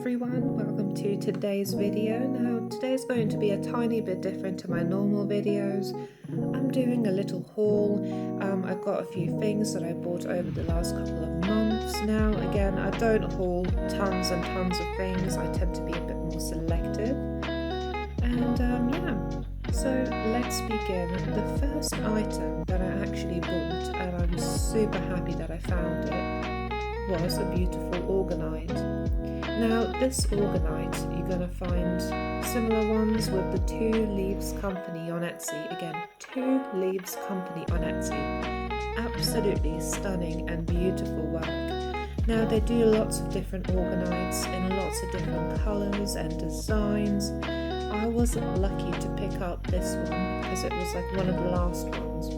everyone, welcome to today's video. Now today's going to be a tiny bit different to my normal videos. I'm doing a little haul. I've got a few things that I bought over the last couple of months. Now again, I don't haul tons and tons of things, I tend to be a bit more selective. And so let's begin. The first item that I actually bought, and I'm super happy that I found it, was a beautiful orgonite. Now this orgonite, you're going to find similar ones with the Two Leaves Company on Etsy. Again, Two Leaves Company on Etsy. Absolutely stunning and beautiful work. Now they do lots of different orgonites in lots of different colours and designs. I was lucky to pick up this one because it was like one of the last ones.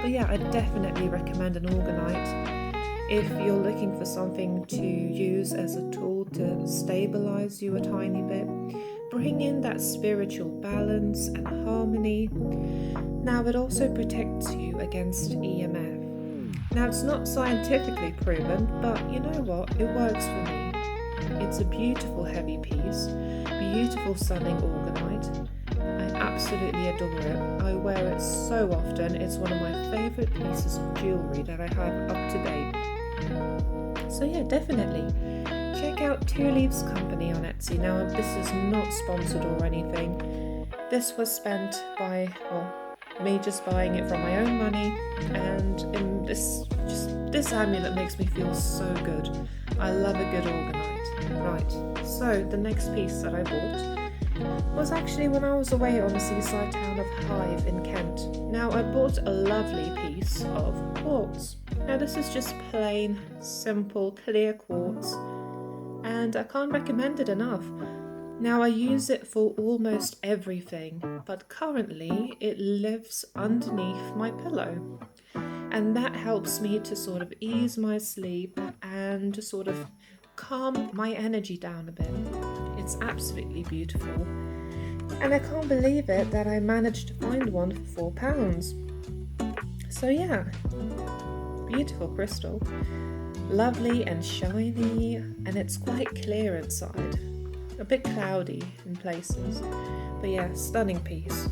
But yeah, I definitely recommend an orgonite. If you're looking for something to use as a tool to stabilize you a tiny bit, bring in that spiritual balance and harmony. Now it also protects you against EMF. Now it's not scientifically proven, but you know what, it works for me. It's a beautiful heavy piece, beautiful stunning orgonite. I absolutely adore it. I wear it so often. It's one of my favourite pieces of jewellery that I have up to date. So yeah, definitely check out Two Leaves Company on Etsy. Now this is not sponsored or anything. This was spent by, me just buying it from my own money, and in this amulet makes me feel so good. I love a good orgonite. Right, so the next piece that I bought was actually when I was away on the seaside town of Hythe in Kent. Now I bought a lovely piece of quartz. Now this is just plain, simple, clear quartz, and I can't recommend it enough. Now I use it for almost everything, but currently it lives underneath my pillow, and that helps me to sort of ease my sleep and to sort of calm my energy down a bit. It's absolutely beautiful, and I can't believe it that I managed to find one for £4. So yeah, beautiful crystal, lovely and shiny, and it's quite clear inside, a bit cloudy in places, but yeah, stunning piece.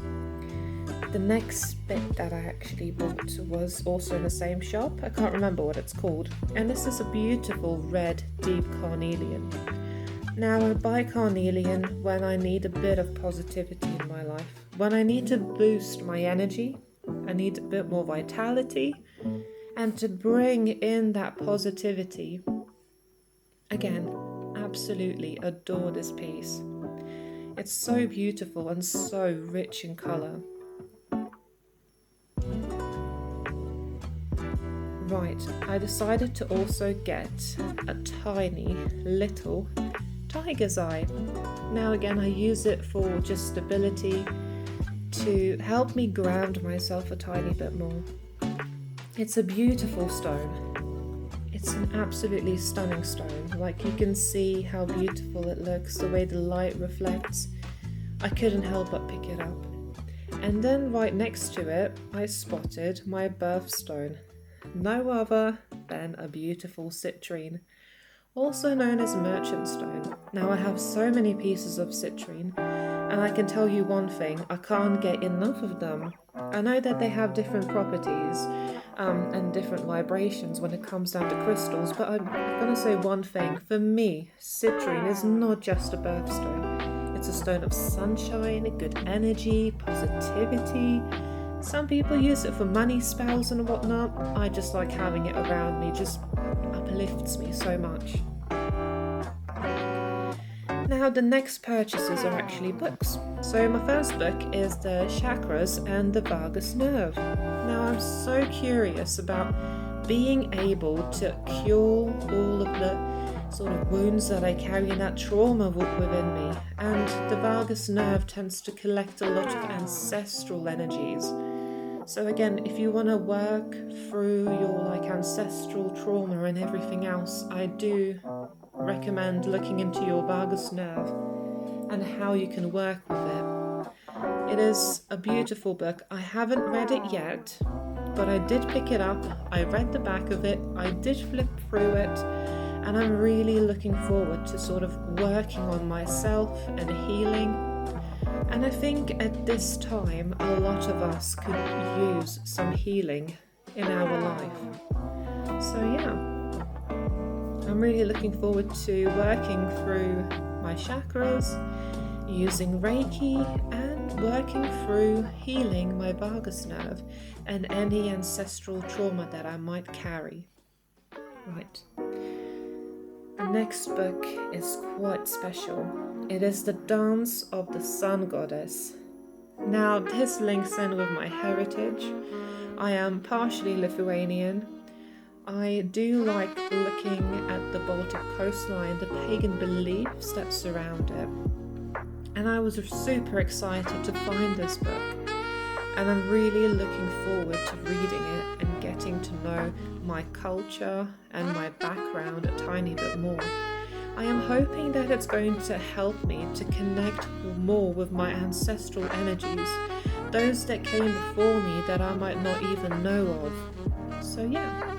The next bit that I actually bought was also in the same shop. I can't remember what it's called, and this is a beautiful red deep carnelian. Now I buy carnelian when I need a bit of positivity in my life, when I need to boost my energy, I need a bit more vitality, and to bring in that positivity. Again, absolutely adore this piece. It's so beautiful and so rich in colour. Right, I decided to also get a tiny little tiger's eye. Now again, I use it for just stability, to help me ground myself a tiny bit more. It's a beautiful stone. It's an absolutely stunning stone. Like, you can see how beautiful it looks, the way the light reflects. I couldn't help but pick it up. And then right next to it, I spotted my birthstone. No other than a beautiful citrine, also known as merchant stone. Now I have so many pieces of citrine, and I can tell you one thing, I can't get enough of them. I know that they have different properties and different vibrations when it comes down to crystals, but I'm going to say one thing. For me, citrine is not just a birthstone. It's a stone of sunshine, good energy, positivity. Some people use it for money spells and whatnot. I just like having it around me, just uplifts me so much. Now the next purchases are actually books. So my first book is the Chakras and the Vagus Nerve. Now I'm so curious about being able to cure all of the sort of wounds that I carry and that trauma within me. And the vagus nerve tends to collect a lot of ancestral energies. So again, if you want to work through your ancestral trauma and everything else, I do recommend looking into your vagus nerve and how you can work with it. It is a beautiful book. I haven't read it yet, but I did pick it up. I read the back of it. I did flip through it, and I'm really looking forward to sort of working on myself and healing. And I think at this time a lot of us could use some healing in our life. So yeah, I'm really looking forward to working through my chakras, using Reiki, and working through healing my vagus nerve and any ancestral trauma that I might carry. Right. The next book is quite special. It is The Dance of the Sun Goddess. Now, this links in with my heritage. I am partially Lithuanian. I do like looking at the Baltic coastline, the pagan beliefs that surround it. And I was super excited to find this book. And I'm really looking forward to reading it and getting to know my culture and my background a tiny bit more. I am hoping that it's going to help me to connect more with my ancestral energies, those that came before me that I might not even know of. So yeah,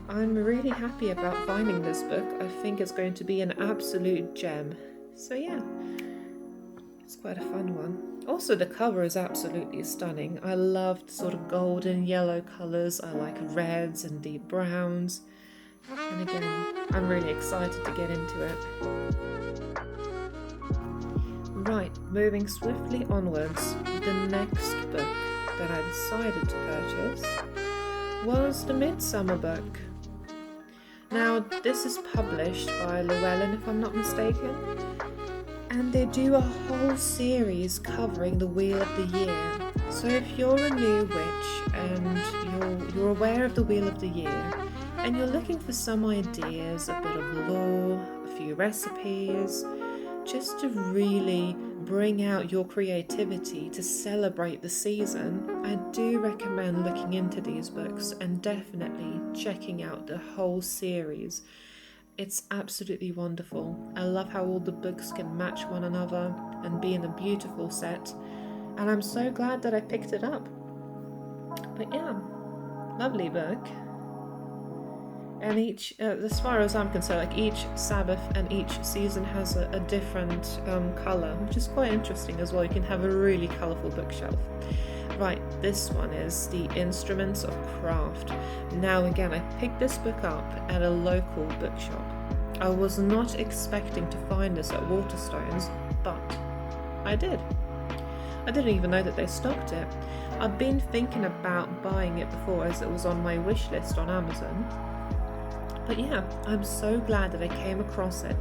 I'm really happy about finding this book. I think it's going to be an absolute gem. So yeah, it's quite a fun one. Also, the cover is absolutely stunning. I love the sort of golden yellow colours. I like reds and deep browns. And again, I'm really excited to get into it. Right, moving swiftly onwards, the next book that I decided to purchase was the Midsummer book. Now, this is published by Llewellyn, if I'm not mistaken. And they do a whole series covering the Wheel of the Year. So if you're a new witch and you're aware of the Wheel of the Year and you're looking for some ideas, a bit of lore, a few recipes, just to really bring out your creativity to celebrate the season, I do recommend looking into these books and definitely checking out the whole series. It's absolutely wonderful. I love how all the books can match one another and be in a beautiful set. And I'm so glad that I picked it up. But yeah, lovely book. And each, as far as I'm concerned, like each Sabbath and each season has a different colour, which is quite interesting as well. You can have a really colourful bookshelf. Right, this one is The Instruments of Craft. Now again, I picked this book up at a local bookshop. I was not expecting to find this at Waterstones, but I did. I didn't even know that they stocked it. I've been thinking about buying it before as it was on my wish list on Amazon. But yeah, I'm so glad that I came across it.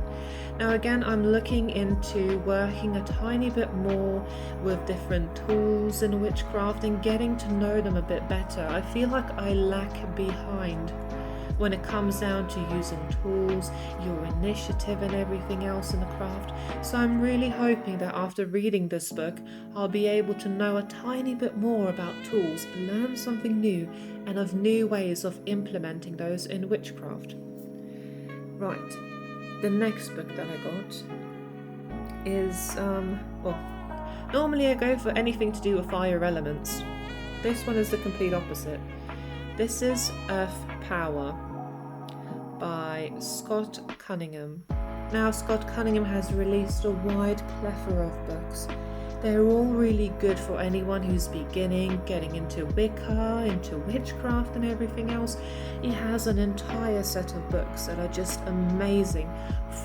Now again, I'm looking into working a tiny bit more with different tools in witchcraft and getting to know them a bit better. I feel like I lag behind when it comes down to using tools, your initiative and everything else in the craft. So I'm really hoping that after reading this book, I'll be able to know a tiny bit more about tools, learn something new, and of new ways of implementing those in witchcraft. Right, the next book that I got is, normally I go for anything to do with fire elements. This one is the complete opposite. This is Earth Power by Scott Cunningham. Now, Scott Cunningham has released a wide plethora of books. They're all really good for anyone who's beginning, getting into Wicca, into witchcraft and everything else. He has an entire set of books that are just amazing,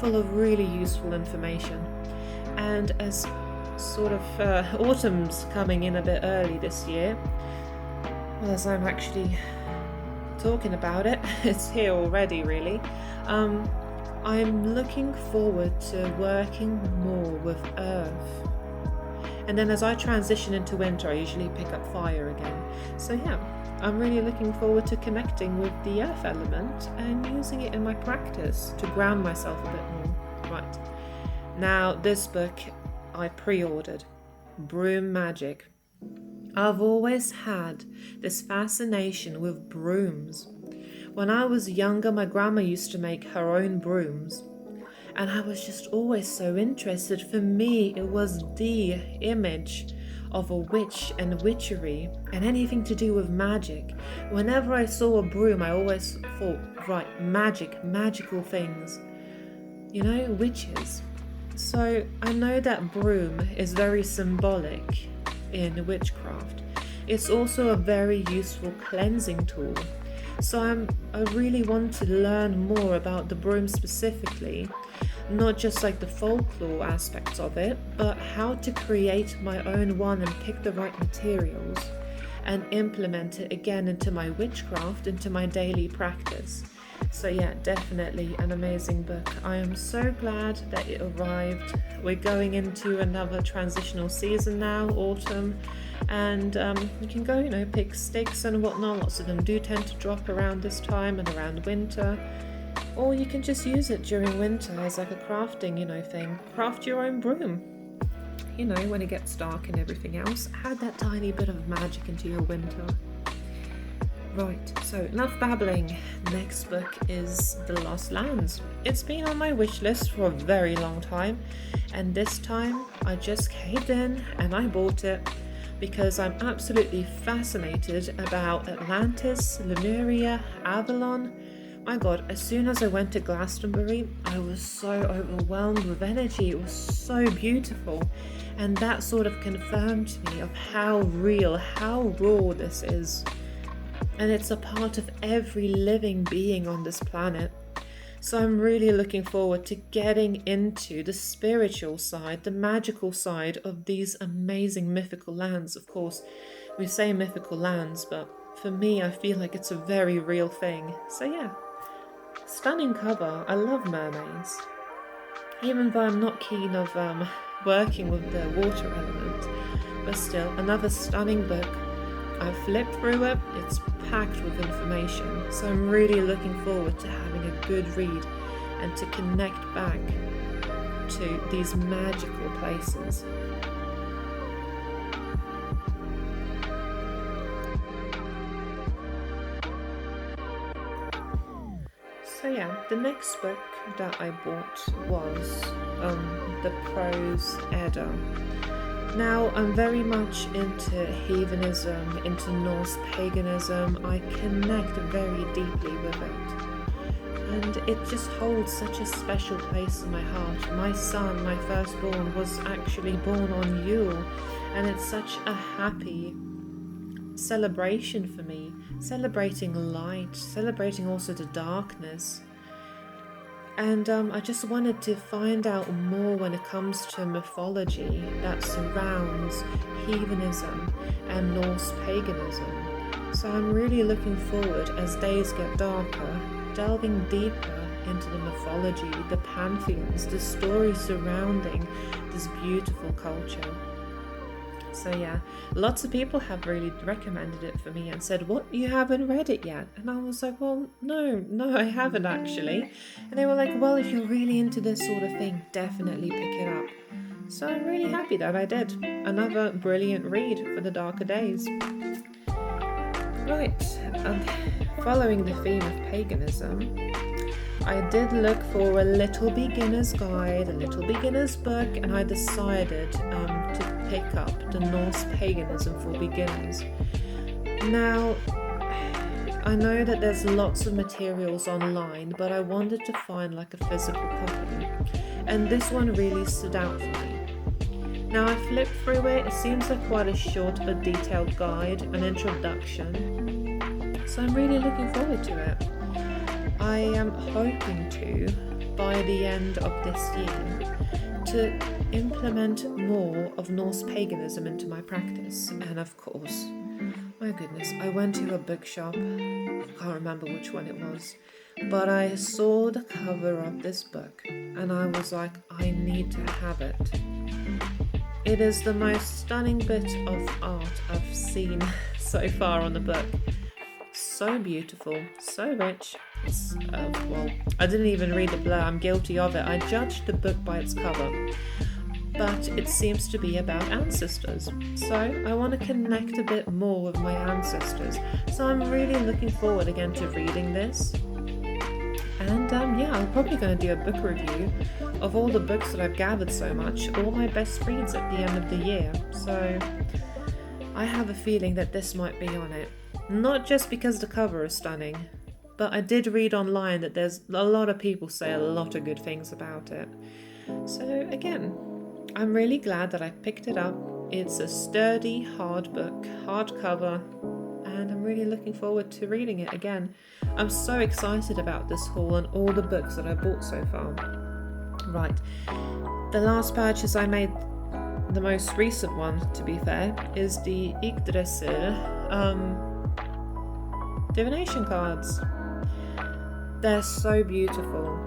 full of really useful information. And as sort of autumn's coming in a bit early this year, well, as I'm actually talking about it, it's here already really. I'm looking forward to working more with earth. And then as I transition into winter, I usually pick up fire again. So yeah, I'm really looking forward to connecting with the earth element and using it in my practice to ground myself a bit more. Right, now this book I pre-ordered, Broom Magic. I've always had this fascination with brooms. When I was younger, my grandma used to make her own brooms. And I was just always so interested. For me, it was the image of a witch and witchery and anything to do with magic. Whenever I saw a broom, I always thought, right, magical things, you know, witches. So I know that broom is very symbolic in witchcraft. It's also a very useful cleansing tool. So I really want to learn more about the broom specifically, not just like the folklore aspects of it, but how to create my own one and pick the right materials and implement it again into my witchcraft, into my daily practice. So yeah, definitely an amazing book. I am so glad that it arrived. We're going into another transitional season now, autumn, and you can go, you know, pick sticks and whatnot. Lots of them do tend to drop around this time and around winter. Or you can just use it during winter as like a crafting, you know, thing. Craft your own broom. You know, when it gets dark and everything else, add that tiny bit of magic into your winter. Right, so enough babbling. Next book is The Lost Lands. It's been on my wish list for a very long time, and this time I just caved in and I bought it because I'm absolutely fascinated about Atlantis, Lemuria, Avalon. My god, as soon as I went to Glastonbury, I was so overwhelmed with energy. It was so beautiful, and that sort of confirmed to me of how real, how raw this is. And it's a part of every living being on this planet. So I'm really looking forward to getting into the spiritual side, the magical side of these amazing mythical lands. Of course, we say mythical lands, but for me, I feel like it's a very real thing. So yeah, stunning cover. I love mermaids. Even though I'm not keen of working with the water element, but still, another stunning book. I've flipped through it, it's packed with information, so I'm really looking forward to having a good read and to connect back to these magical places. So yeah, the next book that I bought was the Prose Edda. Now, I'm very much into heathenism, into Norse paganism. I connect very deeply with it. And it just holds such a special place in my heart. My son, my firstborn, was actually born on Yule, and it's such a happy celebration for me. Celebrating light, celebrating also the darkness. And I just wanted to find out more when it comes to mythology that surrounds heathenism and Norse paganism. So I'm really looking forward, as days get darker, delving deeper into the mythology, the pantheons, the stories surrounding this beautiful culture. So yeah, lots of people have really recommended it for me and said, what, you haven't read it yet? And I was like, well, no, I haven't actually. And they were like, well, if you're really into this sort of thing, definitely pick it up. So I'm really happy that I did. Another brilliant read for the darker days. Right, following the theme of paganism, I did look for a little beginner's guide, a little beginner's book, and I decided to pick up the Norse paganism for beginners. Now, I know that there's lots of materials online, but I wanted to find like a physical copy, and this one really stood out for me. Now I flipped through it, it seems like quite a short but detailed guide, an introduction, so I'm really looking forward to it. I am hoping to, by the end of this year, to implement more of Norse paganism into my practice. And of course, my goodness, I went to a bookshop, I can't remember which one it was, but I saw the cover of this book and I was like, I need to have it. It is the most stunning bit of art I've seen so far on the book. So beautiful, so rich. Well, I didn't even read the blurb, I'm guilty of it. I judged the book by its cover, but it seems to be about ancestors. So I want to connect a bit more with my ancestors. So I'm really looking forward again to reading this. And yeah, I'm probably going to do a book review of all the books that I've gathered so much, all my best reads at the end of the year. So I have a feeling that this might be on it. Not just because the cover is stunning, but I did read online that there's a lot of people say a lot of good things about it. So again, I'm really glad that I picked it up. It's a sturdy, hard book, hardcover, and I'm really looking forward to reading it again. I'm so excited about this haul and all the books that I bought so far. Right, the last purchase I made, the most recent one to be fair, is the ARISU divination cards. They're so beautiful.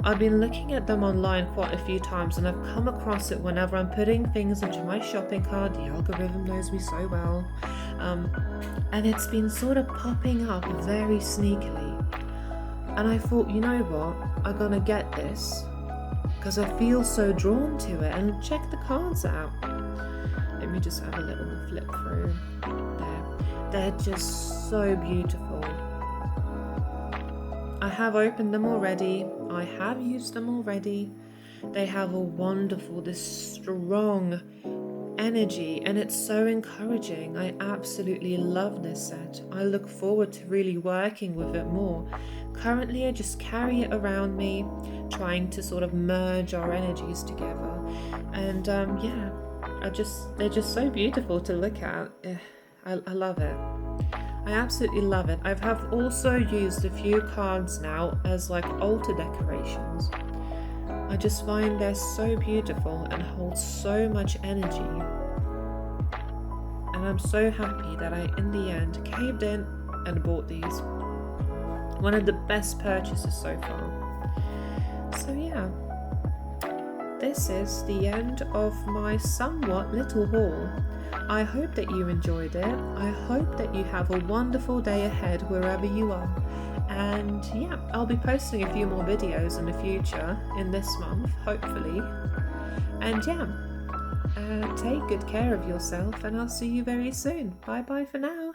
I've been looking at them online quite a few times and I've come across it whenever I'm putting things into my shopping cart. The algorithm knows me so well. And it's been sort of popping up very sneakily. And I thought, you know what, I'm gonna get this because I feel so drawn to it, and check the cards out. Let me just have a little flip through. There. They're just so beautiful. I have opened them already. I have used them already. They have a wonderful, this strong energy, and it's so encouraging. I absolutely love this set. I look forward to really working with it more. Currently, I just carry it around me, trying to sort of merge our energies together. And yeah, they're just so beautiful to look at. I love it. I absolutely love it. I have also used a few cards now as like altar decorations. I just find they're so beautiful and hold so much energy. And I'm so happy that I, in the end, caved in and bought these. One of the best purchases so far. So yeah, this is the end of my somewhat little haul. I hope that you enjoyed it. I hope that you have a wonderful day ahead wherever you are. And yeah, I'll be posting a few more videos in the future, in this month, hopefully. And yeah, take good care of yourself, and I'll see you very soon. Bye bye for now.